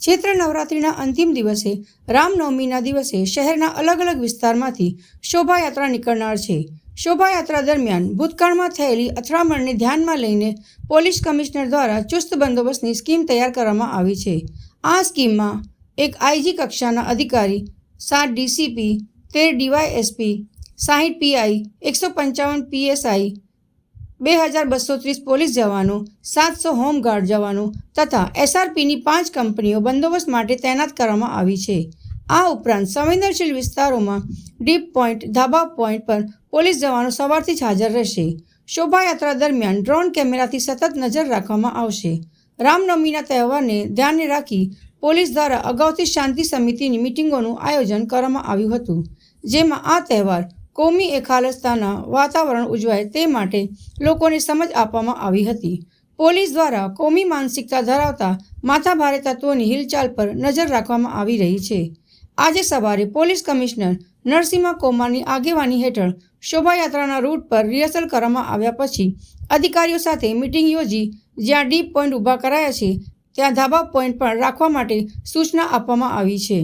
ચૈત્ર નવરાત્રિના અંતિમ દિવસે રામનવમીના દિવસે શહેરના અલગ અલગ વિસ્તારમાંથી શોભાયાત્રા નીકળનાર છે. શોભાયાત્રા દરમિયાન ભૂતકાળમાં થયેલી અથડામણને ધ્યાનમાં લઈને પોલીસ કમિશનર દ્વારા ચુસ્ત બંદોબસ્તની સ્કીમ તૈયાર કરવામાં આવી છે. આ સ્કીમમાં એક આઈજી કક્ષાના અધિકારી, 7 DCP, 13 DYSP, 60 PI, 155 PSI, 2230 police જવાનો, 700 હોમગાર્ડ જવાનો તથા એસઆરપીની 5 કંપનીઓ બંદોબસ્ત માટે તૈનાત કરવામાં આવી છે. આ ઉપરાંત સંવેદનશીલ વિસ્તારોમાં ડીપ પોઈન્ટ, ધાબા પોઈન્ટ પર પોલીસ જવાનો સવારથી જ હાજર રહેશે. શોભાયાત્રા દરમિયાન ડ્રોન કેમેરાથી સતત નજર રાખવામાં આવશે. રામનવમીના તહેવારને ધ્યાને રાખી પોલીસ દ્વારા અગાઉથી શાંતિ સમિતિની મિટિંગોનું આયોજન કરવામાં આવ્યું હતું, જેમાં આ તહેવાર કોમી એખાલસતાના વાતાવરણ ઉજવાય તે માટે લોકોને સમજ આપવામાં આવી હતી. પોલીસ દ્વારા કોમી માનસિકતા ધરાવતા માથાભારે તત્વોની હિલચાલ પર નજર રાખવામાં આવી રહી છે. આજે સવારે પોલીસ કમિશનર નરસિંહા કોમારની આગેવાની હેઠળ શોભાયાત્રાના રૂટ પર રિહર્સલ કરવામાં આવ્યા પછી અધિકારીઓ સાથે મિટિંગ યોજી જ્યાં ડીપ પોઈન્ટ ઊભા કરાયા છે ત્યાં ધાબા પોઈન્ટ પણ રાખવા માટે સૂચના આપવામાં આવી છે.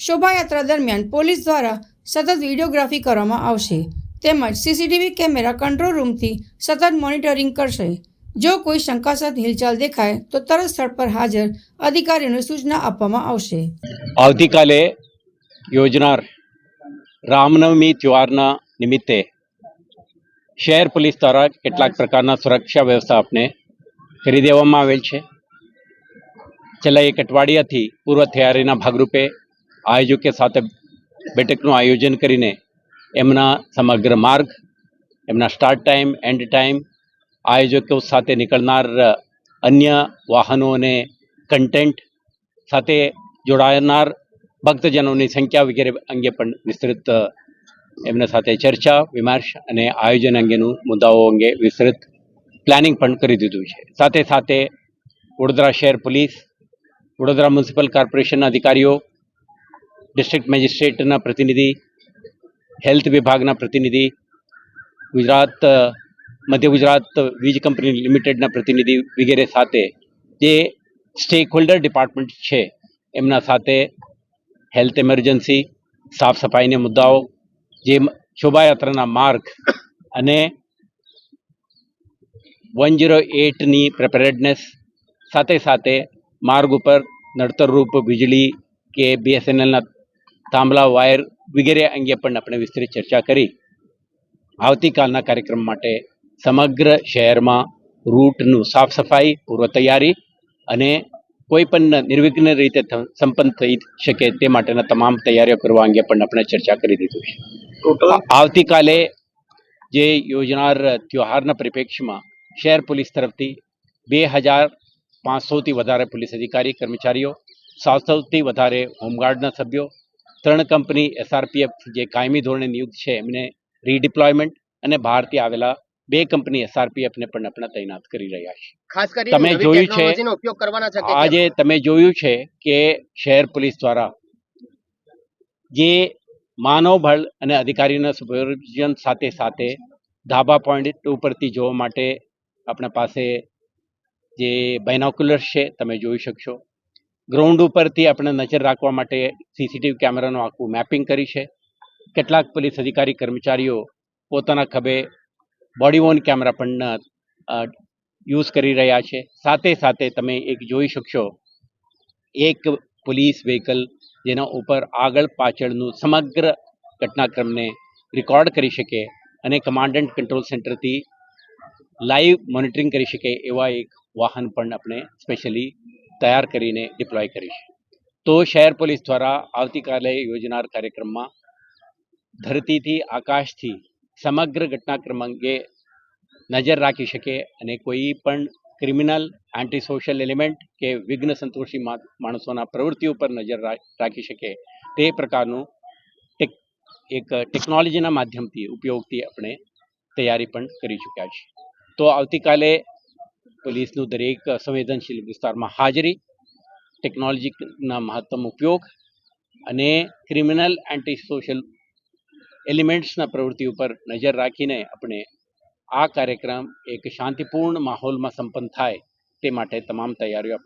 શોભાયાત્રા દરમિયાન પોલીસ દ્વારા સતત વિડીયોગ્રાફી કરવામાં આવશે તેમજ સીસીટીવી કેમેરા કંટ્રોલ રૂમથી સતત મોનિટરિંગ કરશે. જો કોઈ શંકાસ્પદ હિલચાલ દેખાય તો તરત સ્થળ પર હાજર અધિકારીઓને સૂચના આપવામાં આવશે. આવતીકાલે યોજનાર રામનવમી તહેવારના નિમિત્તે શહેર પોલીસ દ્વારા કેટલાક પ્રકારના સુરક્ષા વ્યવસ્થા આપને કરી દેવામાં આવેલ છે. છેલ્લા એક અઠવાડિયાથી પૂર્વ તૈયારીના ભાગરૂપે આયોજકો સાથે બેઠકનું આયોજન કરીને એમના સમગ્ર માર્ગ, એમના સ્ટાર્ટ ટાઈમ, એન્ડ ટાઈમ, આયોજકો સાથે નીકળનાર અન્ય વાહનો અને કન્ટેન્ટ સાથે જોડાનાર ભક્તજનોની સંખ્યા વગેરે અંગે પણ વિસ્તૃત એમના સાથે ચર્ચા, વિમર્શ અને આયોજન અંગેનું મુદ્દાઓ અંગે વિસ્તૃત પ્લાનિંગ પણ કરી દીધું છે. સાથે સાથે વડોદરા શહેર પોલીસ, વડોદરા મ્યુનિસિપલ કોર્પોરેશનના અધિકારીઓ, ડિસ્ટ્રિક્ટ મેજિસ્ટ્રેટના પ્રતિનિધિ, હેલ્થ વિભાગના પ્રતિનિધિ, મધ્ય ગુજરાત વીજ કંપની લિમિટેડના પ્રતિનિધિ વગેરે સાથે જે સ્ટેક હોલ્ડર ડિપાર્ટમેન્ટ છે એમના સાથે હેલ્થ ઇમરજન્સી, સાફ સફાઈના મુદ્દાઓ, જે શોભાયાત્રાના માર્ગ અને 108ની પ્રિપેરેડનેસ, સાથે સાથે માર્ગ ઉપર નડતરરૂપ વીજળી કે બીએસએનએલના થાંભલા, વાયર વગેરે અંગે પણ આપણે વિસ્તૃત ચર્ચા કરી આવતીકાલના કાર્યક્રમ માટે સમગ્ર શહેરમાં રૂટનું સાફ સફાઈ, પૂર્વ તૈયારી અને કોઈ પણ નિર્વિઘ્ન રીતે સંપન્ન થઈ શકે તે માટેના તમામ તૈયારીઓ કરવા અંગે પણ આપણે ચર્ચા કરી દીધું છે. આવતીકાલે જે યોજનાર તહેવારના પરિપ્રેક્ષમાં શહેર પોલીસ તરફથી 2500થી વધારે પોલીસ અધિકારી કર્મચારીઓ, 700થી વધારે હોમગાર્ડના સભ્યો, 3 કંપની એસઆરપીએફ જે કાયમી ધોરણે નિયુક્ત છે એમને રીડિપ્લોયમેન્ટ અને બહારથી આવેલા 2 કંપની એસઆરપીએફને પણ આપણે તૈનાત કરી રહ્યા છે. ખાસ કરીને તમે જોયું છે ઉપયોગ કરવાના છે આજે તમે જોયું છે કે શહેર પોલીસ દ્વારા જે માનવબળ અને અધિકારીના સુપરવિઝન સાથે સાથે ધાબા પોઈન્ટ ઉપરથી જોવા માટે આપણા પાસે જે બાયનોક્યુલર્સ છે તમે જોઈ શકશો. ગ્રાઉન્ડ ઉપરથી આપણે નજર રાખવા માટે સીસીટીવી કેમેરાનું આખું મેપિંગ કરી છે. કેટલાક પોલીસ અધિકારી કર્મચારીઓ પોતાના ખભે બોડી વોર્ન કેમેરા પણ યુઝ કરી રહ્યા છે. સાથે સાથે તમે એક જોઈ શકશો એક પોલીસ વ્હીકલ જેના ઉપર આગળ પાછળનું સમગ્ર ઘટનાક્રમને રેકોર્ડ કરી શકે અને કમાન્ડ એન્ડ કંટ્રોલ સેન્ટરથી લાઈવ મોનિટરિંગ કરી શકે એવા એક વાહન પણ આપણે સ્પેશિયલી તૈયાર કરીને ડિપ્લોય કરી છે. તો શહેર પોલીસ દ્વારા આવતીકાલે યોજનાર કાર્યક્રમમાં ધરતીથી, આકાશથી સમગ્ર ઘટનાક્રમ અંગે નજર રાખી શકે અને કોઈ પણ ક્રિમિનલ, એન્ટી સોશિયલ એલિમેન્ટ કે વિઘ્ન સંતોષી માણસોના પ્રવૃત્તિઓ પર નજર રાખી શકે તે પ્રકારનું એક ટેકનોલોજીના માધ્યમથી ઉપયોગથી આપણે તૈયારી પણ કરી ચૂક્યા છીએ. તો આવતીકાલે પોલીસનું દરેક સંવેદનશીલ વિસ્તારમાં હાજરી, ટેકનોલોજીના મહત્તમ ઉપયોગ અને ક્રિમિનલ, એન્ટી સોશિયલ એલિમેન્ટ્સના પ્રવૃત્તિ ઉપર નજર રાખીને આપણે આ કાર્યક્રમ એક શાંતિપૂર્ણ માહોલમાં સંપન્ન થાય તે માટે તમામ તૈયારીઓ આપણે